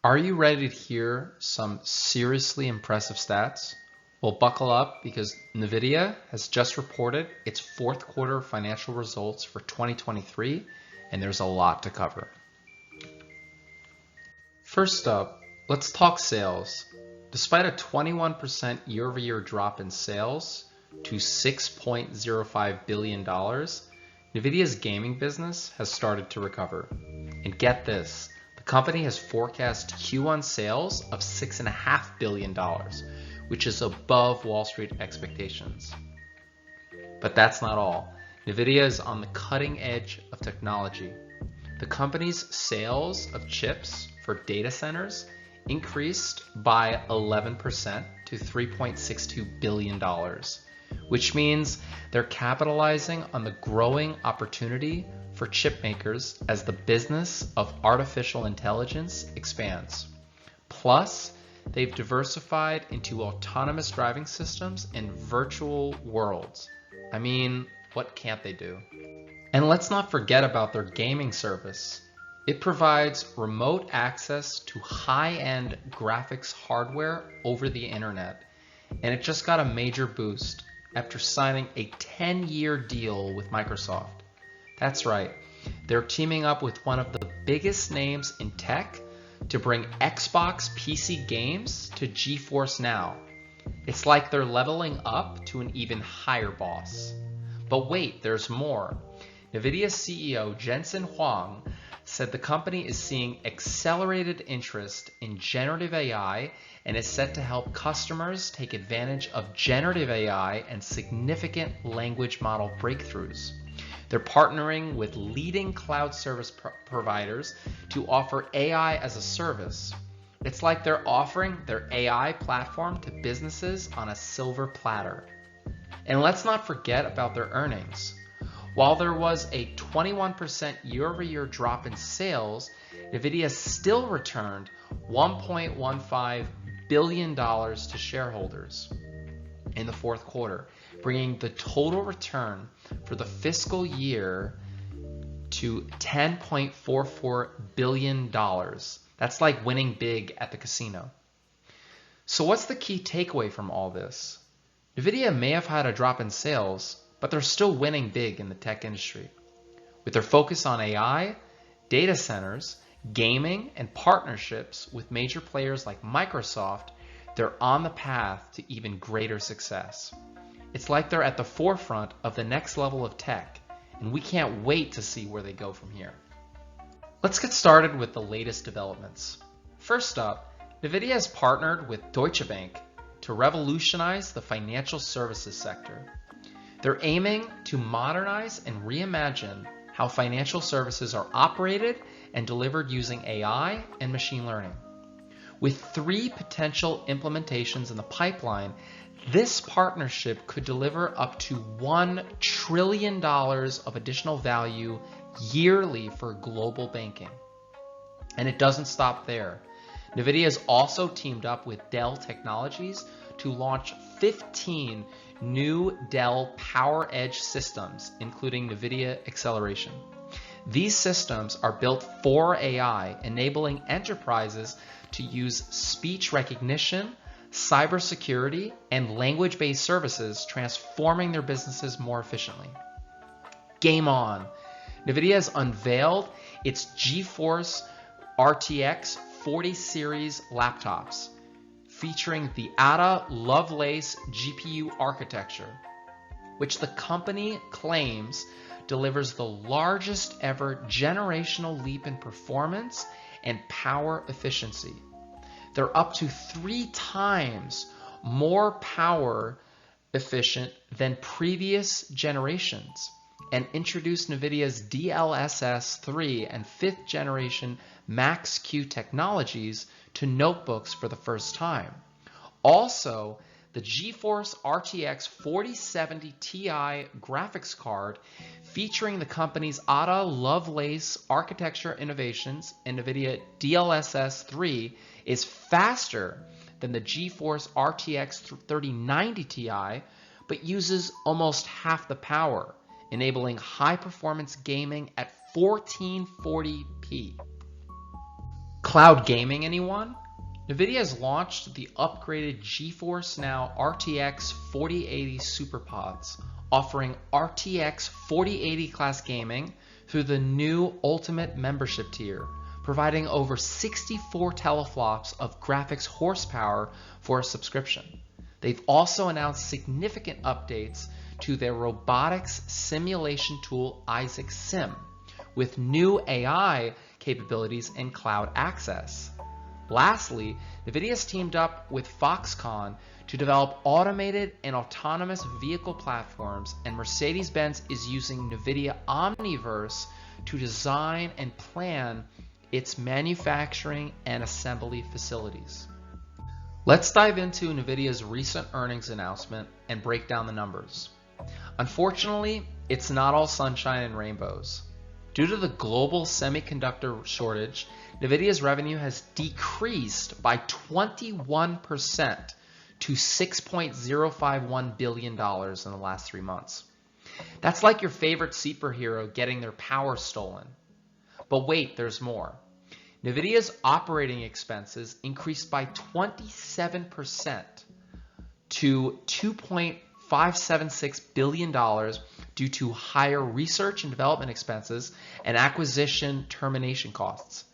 Are you ready to hear some seriously impressive stats? Well, buckle up because NVIDIA has just reported its fourth quarter financial results for 2023, and there's a lot to cover. First up, let's talk sales. Despite a 21% year-over-year drop in sales to $6.05 billion, NVIDIA's gaming business has started to recover. And get this, the company has forecast Q1 sales of $6.5 billion, which is above Wall Street expectations. But that's not all. NVIDIA is on the cutting edge of technology. The company's sales of chips for data centers increased by 11% to $3.62 billion, which means they're capitalizing on the growing opportunity for chip makers as the business of artificial intelligence expands. Plus, they've diversified into autonomous driving systems and virtual worlds. I mean, what can't they do? And let's not forget about their gaming service. It provides remote access to high-end graphics hardware over the internet, and it just got a major boost after signing a 10-year deal with Microsoft. That's right, they're teaming up with one of the biggest names in tech to bring Xbox PC games to GeForce Now. It's like they're leveling up to an even higher boss. But wait, there's more. NVIDIA CEO Jensen Huang said the company is seeing accelerated interest in generative AI and is set to help customers take advantage of generative AI and significant language model breakthroughs. They're partnering with leading cloud service providers to offer AI as a service. It's like they're offering their AI platform to businesses on a silver platter. And let's not forget about their earnings. While there was a 21% year-over-year drop in sales, NVIDIA still returned $1.15 billion to shareholders in the fourth quarter, bringing the total return for the fiscal year to $10.44 billion. That's like winning big at the casino. So what's the key takeaway from all this? NVIDIA may have had a drop in sales, but they're still winning big in the tech industry. With their focus on AI, data centers, gaming, and partnerships with major players like Microsoft, they're on the path to even greater success. It's like they're at the forefront of the next level of tech, and we can't wait to see where they go from here. Let's get started with the latest developments. First up, NVIDIA has partnered with Deutsche Bank to revolutionize the financial services sector. They're aiming to modernize and reimagine how financial services are operated and delivered using AI and machine learning. With 3 potential implementations in the pipeline, this partnership could deliver up to $1 trillion of additional value yearly for global banking. And it doesn't stop there. NVIDIA has also teamed up with Dell Technologies to launch 15 new Dell PowerEdge systems, including NVIDIA Acceleration. These systems are built for AI, enabling enterprises to use speech recognition, cybersecurity, and language-based services, transforming their businesses more efficiently. Game on! NVIDIA has unveiled its GeForce RTX 40 series laptops, featuring the Ada Lovelace GPU architecture, which the company claims delivers the largest ever generational leap in performance and power efficiency. They're up to 3 times more power efficient than previous generations and introduced NVIDIA's DLSS 3 and 5th generation Max-Q technologies to notebooks for the first time. Also, the GeForce RTX 4070 Ti graphics card featuring the company's Ada Lovelace architecture innovations and NVIDIA DLSS 3 is faster than the GeForce RTX 3090 Ti, but uses almost half the power, enabling high-performance gaming at 1440p. Cloud gaming, anyone? NVIDIA has launched the upgraded GeForce Now RTX 4080 SuperPods, offering RTX 4080 class gaming through the new Ultimate membership tier, providing over 64 teraflops of graphics horsepower for a subscription. They've also announced significant updates to their robotics simulation tool Isaac Sim, with new AI capabilities and cloud access. Lastly, NVIDIA has teamed up with Foxconn to develop automated and autonomous vehicle platforms, and Mercedes-Benz is using NVIDIA Omniverse to design and plan its manufacturing and assembly facilities. Let's dive into NVIDIA's recent earnings announcement and break down the numbers. Unfortunately, it's not all sunshine and rainbows. Due to the global semiconductor shortage, NVIDIA's revenue has decreased by 21% to $6.051 billion in the last 3 months. That's like your favorite superhero getting their power stolen. But wait, there's more. NVIDIA's operating expenses increased by 27% to $2.576 billion due to higher research and development expenses and acquisition termination costs.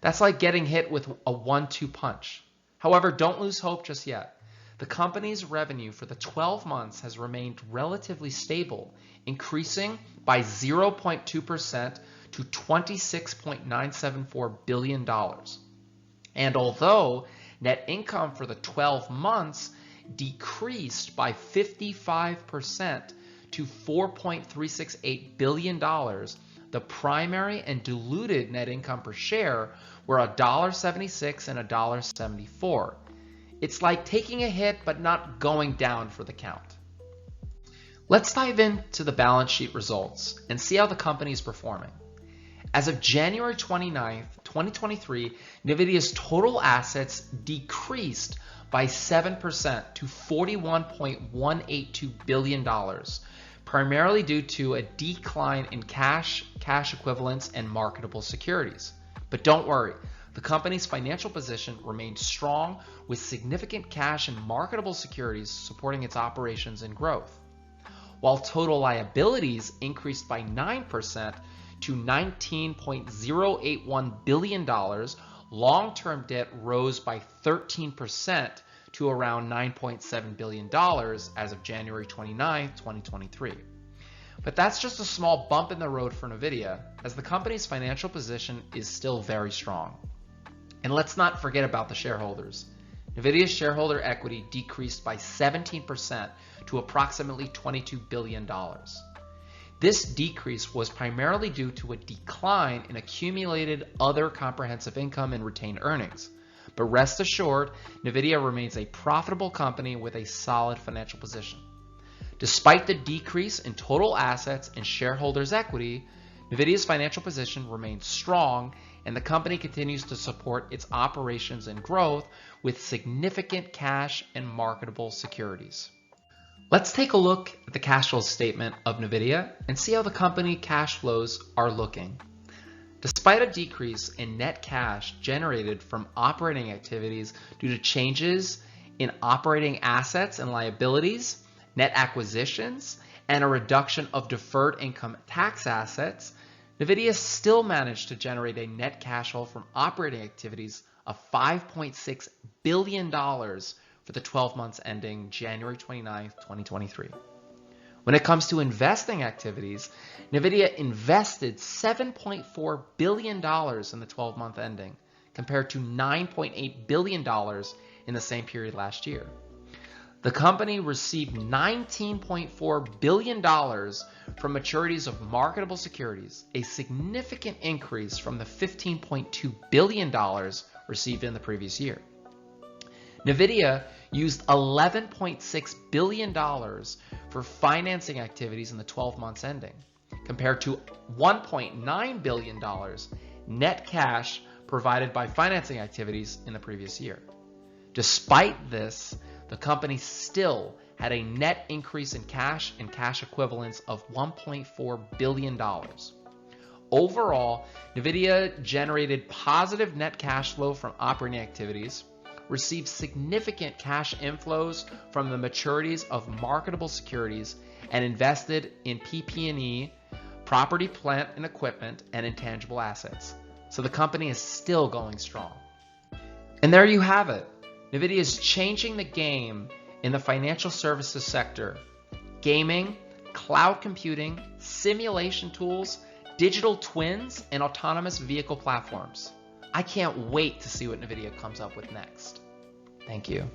That's like getting hit with a 1-2 punch. However, don't lose hope just yet. The company's revenue for the 12 months has remained relatively stable, increasing by 0.2% to $26.974 billion. And although net income for the 12 months decreased by 55% to $4.368 billion, the primary and diluted net income per share were $1.76 and $1.74. It's like taking a hit but not going down for the count. Let's dive into the balance sheet results and see how the company is performing. As of January 29th, 2023, NVIDIA's total assets decreased by 7% to $41.182 billion, primarily due to a decline in cash equivalents, and marketable securities. But don't worry, the company's financial position remains strong with significant cash and marketable securities supporting its operations and growth. While total liabilities increased by 9% to $19.081 billion, long-term debt rose by 13% to around $9.7 billion as of January 29, 2023. But that's just a small bump in the road for NVIDIA, as the company's financial position is still very strong. And let's not forget about the shareholders. NVIDIA's shareholder equity decreased by 17% to approximately $22 billion. This decrease was primarily due to a decline in accumulated other comprehensive income and retained earnings. But rest assured, NVIDIA remains a profitable company with a solid financial position. Despite the decrease in total assets and shareholders' equity, NVIDIA's financial position remains strong, and the company continues to support its operations and growth with significant cash and marketable securities. Let's take a look at the cash flow statement of NVIDIA and see how the company cash flows are looking. Despite a decrease in net cash generated from operating activities due to changes in operating assets and liabilities, net acquisitions, and a reduction of deferred income tax assets, NVIDIA still managed to generate a net cash flow from operating activities of $5.6 billion for the 12 months ending January 29, 2023. When it comes to investing activities, NVIDIA invested $7.4 billion in the 12-month ending, compared to $9.8 billion in the same period last year. The company received $19.4 billion from maturities of marketable securities, a significant increase from the $15.2 billion received in the previous year. NVIDIA used $11.6 billion for financing activities in the 12 months ending, compared to $1.9 billion net cash provided by financing activities in the previous year. Despite this, the company still had a net increase in cash and cash equivalents of $1.4 billion. Overall, NVIDIA generated positive net cash flow from operating activities, received significant cash inflows from the maturities of marketable securities, and invested in PP&E, property, plant, and equipment, and intangible assets. So the company is still going strong. And there you have it. NVIDIA is changing the game in the financial services sector. Gaming, cloud computing, simulation tools, digital twins, and autonomous vehicle platforms. I can't wait to see what NVIDIA comes up with next. Thank you.